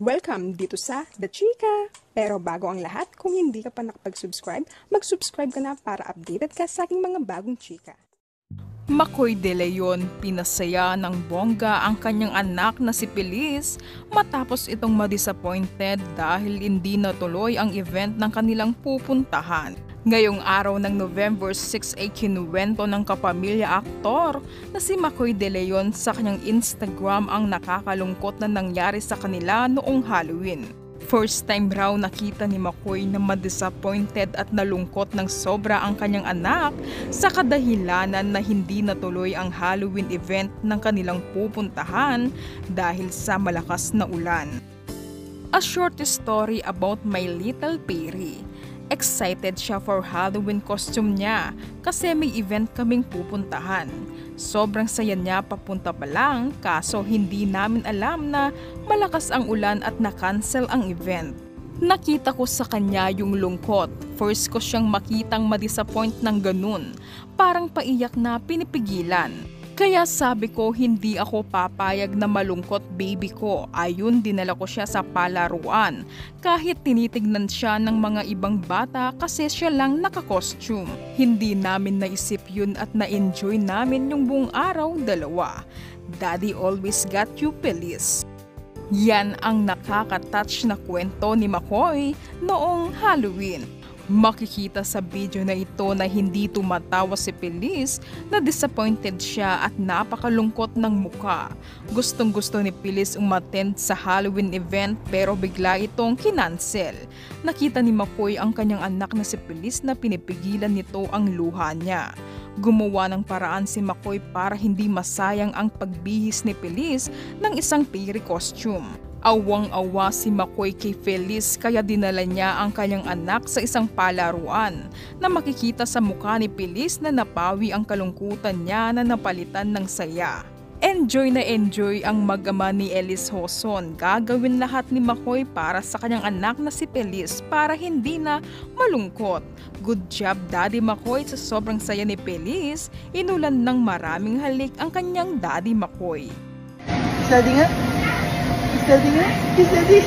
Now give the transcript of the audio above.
Welcome dito sa The Chika! Pero bago ang lahat, kung hindi ka pa nakapag-subscribe, mag-subscribe ka na para updated ka sa aking mga bagong chika. Makoy De Leon, pinasaya ng bongga ang kanyang anak na si Feliz matapos itong ma-disappointed dahil hindi natuloy ang event ng kanilang pupuntahan. Ngayong araw ng November 6 ay kinuwento ng kapamilya aktor na si Makoy De Leon sa kanyang Instagram ang nakakalungkot na nangyari sa kanila noong Halloween. First time raw nakita ni Makoy na ma-disappointed at nalungkot ng sobra ang kanyang anak sa kadahilanan na hindi natuloy ang Halloween event ng kanilang pupuntahan dahil sa malakas na ulan. A short story about my little Peri. Excited siya for Halloween costume niya kasi may event kaming pupuntahan. Sobrang saya niya papunta pa lang kaso hindi namin alam na malakas ang ulan at na-cancel ang event. Nakita ko sa kanya yung lungkot. First ko siyang makitang ma-disappoint ng ganun. Parang paiyak na pinipigilan. Kaya sabi ko hindi ako papayag na malungkot baby ko. Ayun, dinala ko siya sa palaruan. Kahit tinitignan siya ng mga ibang bata kasi siya lang naka-costume. Hindi namin naisip yun at na-enjoy namin yung buong araw dalawa. Daddy always got you, Feliz. Yan ang nakaka-touch na kwento ni Makoy noong Halloween. Makikita sa video na ito na hindi tumatawa si Feliz, na disappointed siya at napakalungkot ng muka. Gustong-gusto ni Feliz umattend sa Halloween event pero bigla itong kinansel. Nakita ni Makoy ang kanyang anak na si Feliz na pinipigilan nito ang luha niya. Gumawa ng paraan si Makoy para hindi masayang ang pagbihis ni Feliz ng isang Peri costume. Awang-awa si Makoy kay Feliz kaya dinala niya ang kanyang anak sa isang palaruan na makikita sa mukha ni Feliz na napawi ang kalungkutan niya na napalitan ng saya. Enjoy na enjoy ang mag-ama ni Elis Hoson. Gagawin lahat ni Makoy para sa kanyang anak na si Feliz para hindi na malungkot. Good job Daddy Makoy sa sobrang saya ni Feliz. Inulan ng maraming halik ang kanyang Daddy Makoy. Daddy nga? Is daddy?